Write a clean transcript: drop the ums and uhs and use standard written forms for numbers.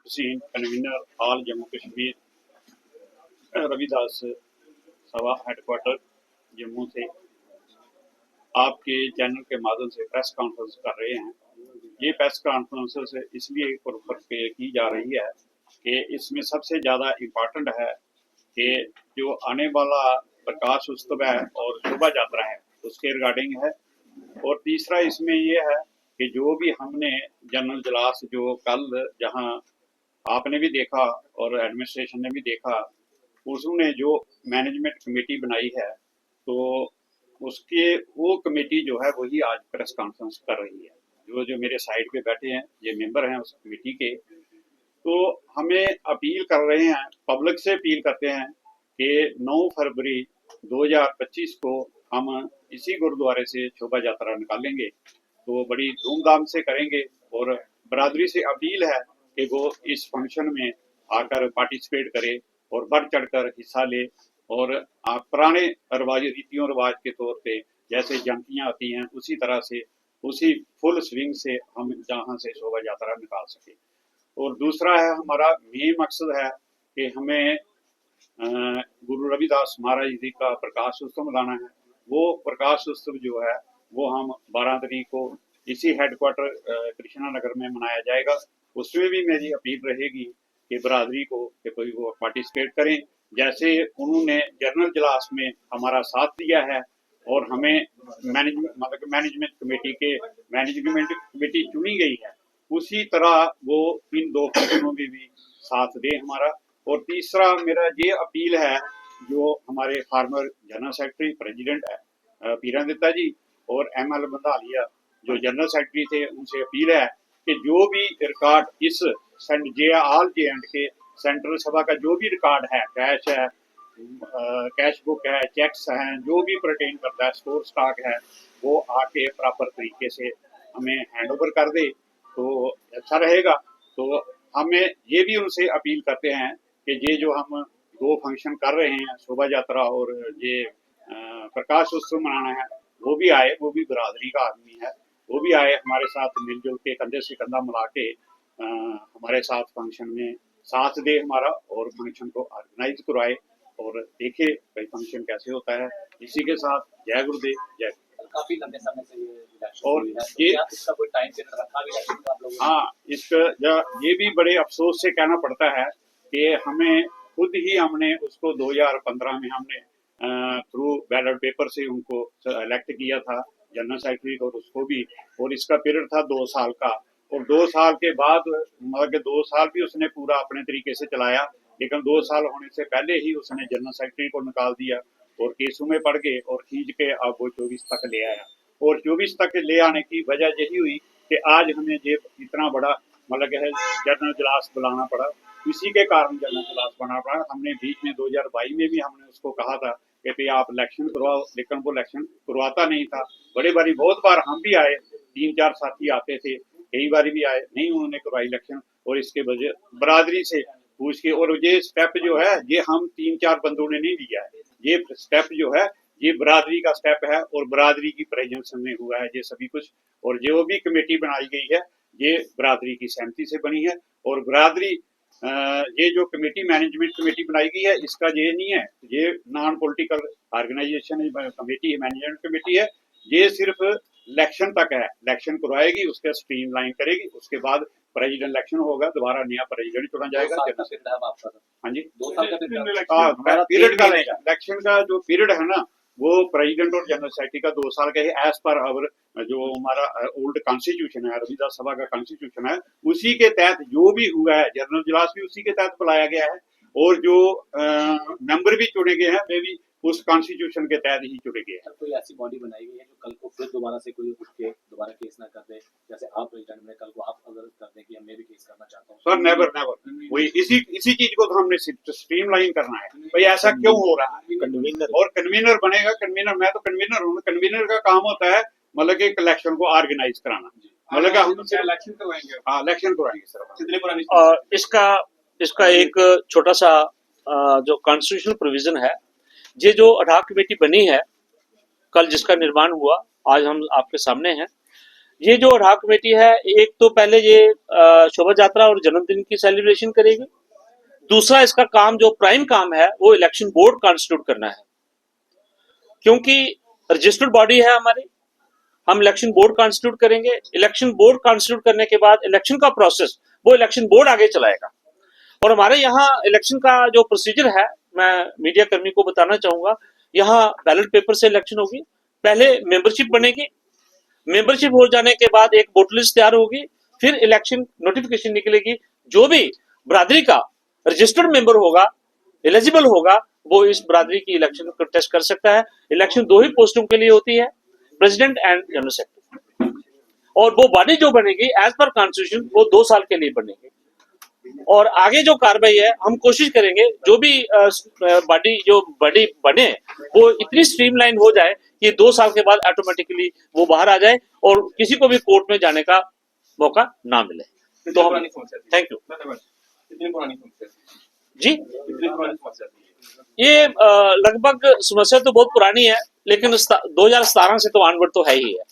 Unforeseen convener all Jammu Kashmir Ravidas सभा headquarter Jammu से आपके चैनल के माध्यम से प्रेस कॉन्फ्रेंस कर रहे हैं। ये प्रेस कॉन्फ्रेंस इसलिए की जा रही है कि इसमें सबसे ज़्यादा इम्पोर्टेंट है कि जो आने वाला प्रकाश उत्सव है और शोभा यात्रा है उसके रिगार्डिंग है। और तीसरा इसमें ये है कि जो भी हमने जनरल इजलास जो कल जहां आपने भी देखा और एडमिनिस्ट्रेशन ने भी देखा, उसने जो मैनेजमेंट कमेटी बनाई है तो उसके वो कमेटी जो है वही आज प्रेस कॉन्फ्रेंस कर रही है। जो मेरे साइड पे बैठे हैं ये मेंबर हैं उस कमेटी के, तो हमें अपील कर रहे हैं, पब्लिक से अपील करते हैं कि 9 फरवरी 2025 को हम इसी गुरुद्वारे से शोभा यात्रा निकालेंगे, तो बड़ी धूमधाम से करेंगे। और बरादरी से अपील है कि वो इस फंक्शन में आकर पार्टिसिपेट करे और बढ़ चढ़कर हिस्सा ले। और पुराने रीतियों रिवाज के तौर पे जैसे झांकियां आती हैं उसी तरह से उसी फुल स्विंग से हम जहां से शोभा यात्रा निकाल सके। और दूसरा है हमारा मेन मकसद है कि हमें गुरु रविदास महाराज जी का प्रकाश उत्सव मनाना है। वो प्रकाश उत्सव जो है वो हम 12 तारीख को इसी हेडक्वार्टर कृष्णा नगर में मनाया जाएगा। उसमें भी मेरी अपील रहेगी कि बरादरी को कि कोई वो पार्टिसिपेट करें, जैसे उन्होंने जनरल इजलास में हमारा साथ दिया है और हमें मैनेजमेंट कमेटी चुनी गई है, उसी तरह वो इन 2 फंक्शनों में भी साथ दे हमारा। और तीसरा मेरा ये अपील है, जो हमारे फार्मर जनरल सेक्रेटरी प्रेसिडेंट है पीरादित्ता जी और ML बंधालिया जो जनरल सेक्रेटरी थे, उनसे अपील है कि जो भी रिकॉर्ड इस ऑल J&K सेंट्रल सभा का जो भी रिकॉर्ड है, कैश है, कैश बुक है, चेक्स हैं, जो भी परटेन करता है, स्टोर स्टॉक है, वो आके प्रॉपर तरीके से हमें हैंड ओवर कर दे तो अच्छा रहेगा। तो हमें ये भी उनसे अपील करते हैं कि ये जो हम 2 फंक्शन कर रहे हैं, शोभा यात्रा और ये प्रकाश उत्सव मनाना है, वो भी आए, वो भी बरादरी का आदमी है, वो भी आए हमारे साथ मिलजुल के कंधे से कंधा मिला के हमारे साथ फंक्शन में साथ दे हमारा और फंक्शन को ऑर्गेनाइज करवाए और देखे भाई फंक्शन कैसे होता है। इसी के साथ जय गुरुदेव, जय। काफी लंबे समय से और ये इसका कोई टाइम पीरियड रखा भी है आप लोगों ने? हाँ, इसका ये भी बड़े अफसोस से कहना पड़ता है कि हमें खुद ही हमने उसको 2015 में हमने थ्रू बैलेट पेपर से उनको इलेक्ट किया था जनरल सेक्रेटरी और उसको भी, और इसका पीरियड था 2 साल का। और 2 साल के बाद मतलब 2 साल भी उसने पूरा अपने तरीके से चलाया, लेकिन 2 साल होने से पहले ही उसने जनरल सेक्रेटरी को निकाल दिया और केसों में पड़ गए और खींच के अब वो 24 तक ले आया। और 24 तक ले आने की वजह यही हुई कि आज हमें ये इतना बड़ा मतलब है जनरल इजलास बुलाना पड़ा। इसी के कारण जनरल इजलास बनाना पड़ा। हमने बीच में 2022 में भी हमने उसको कहा था कि भाई आप इलेक्शन करवाओ, लेकिन वो इलेक्शन करवाता नहीं था। बहुत बार हम भी आए, 3-4 साथी आते थे, कई बार भी आए, नहीं उन्होंने करवाई इलेक्शन। और इसके वजह बरादरी से पूछ के, और ये स्टेप जो है ये हम 3-4 बंदों ने नहीं लिया है, ये स्टेप जो है ये बरादरी का स्टेप है और बरादरी की प्रेजेंस में हुआ है ये सभी कुछ। और जो भी कमेटी बनाई गई है ये बरादरी की सहमति से बनी है। और बरादरी ये जो कमेटी मैनेजमेंट कमेटी बनाई गई है इसका ये नहीं है, ये नॉन पॉलिटिकल ऑर्गेनाइजेशन कमेटी है, मैनेजमेंट कमेटी है। ये सिर्फ इलेक्शन तक है, इलेक्शन करवाएगी, उसके स्ट्रीमलाइन करेगी, उसके बाद प्रेसिडेंट इलेक्शन होगा, दोबारा नया प्रेसिडेंट चुना जाएगा। हाँ जी, 2 साल का पीरियड का इलेक्शन का जो पीरियड है ना वो प्रेसिडेंट और जनरल सेक्रेटरी का 2 साल का है, एज पर अवर जो हमारा ओल्ड कॉन्स्टिट्यूशन है, रविदास सभा का कॉन्स्टिट्यूशन है, उसी के तहत जो भी हुआ है, जनरल इजलास भी उसी के तहत बुलाया गया है और जो मेंबर भी चुने गए हैं वे भी उस कॉन्स्टिट्यूशन के तहत ही चुने गए हैं। कोई ऐसी बॉडी बनाई गई है जो कल को फिर दोबारा से कोई उठ के दोबारा केस ना कर दे, जैसे आप प्रेसिडेंट में कल को आप अगर कर दें कि मैं भी केस करना चाहता हूँ? सर नेवर वही इसी चीज को तो हमने स्ट्रीमलाइन करना है। भाई ऐसा क्यों हो रहा है? कन्वीनर बनेगा, कन्वीनर मैं तो कन्वीनर हूँ, कन्वीनर का काम होता है मतलब कि इलेक्शन को ऑर्गेनाइज कराना, मतलब हम इलेक्शन करवाएंगे। हाँ, इलेक्शन करवाएंगे सर। और इसका एक छोटा सा जो कॉन्स्टिट्यूशनल प्रोविजन है, ये जो अडॉक कमेटी बनी है, कल जिसका निर्माण हुआ, आज हम आपके सामने हैं, ये जो एडहॉक कमेटी है, एक तो पहले ये शोभा यात्रा और जन्मदिन की सेलिब्रेशन करेगी। दूसरा इसका काम जो प्राइम काम है वो इलेक्शन बोर्ड कॉन्स्टिट्यूट करना है, क्योंकि रजिस्टर्ड बॉडी है हमारी। हम इलेक्शन बोर्ड कॉन्स्टिट्यूट करेंगे। इलेक्शन बोर्ड कॉन्स्टिट्यूट करने के बाद इलेक्शन का प्रोसेस वो इलेक्शन बोर्ड आगे चलाएगा। और हमारे यहाँ इलेक्शन का जो प्रोसीजर है, मैं मीडिया कर्मी को बताना चाहूंगा, यहाँ बैलेट पेपर से इलेक्शन होगी। पहले मेंबरशिप बनेगी, मेंबरशिप हो जाने के बाद एक वोटर लिस्ट तैयार होगी, फिर इलेक्शन नोटिफिकेशन निकलेगी। जो भी बरादरी का रजिस्टर्ड मेंबर होगा, एलिजिबल होगा, वो इस बरादरी की इलेक्शन कंटेस्ट कर सकता है। इलेक्शन 2 ही पोस्टों के लिए होती है, प्रेसिडेंट एंड जनरल सेक्रेटरी। और वो बॉडी जो बनेगी एज पर कॉन्स्टिट्यूशन वो 2 साल के लिए बनेगी। और आगे जो कार्रवाई है हम कोशिश करेंगे जो भी बॉडी बने वो इतनी स्ट्रीमलाइन हो जाए कि 2 साल के बाद ऑटोमेटिकली वो बाहर आ जाए और किसी को भी कोर्ट में जाने का मौका ना मिले। तो हम थैंक यू कितनी पुरानी समस्या जी। कितनी पुरानी समस्या थी ये लगभग समस्या तो बहुत पुरानी है, लेकिन 2017 से तो ऑनवर्ड तो है ही है।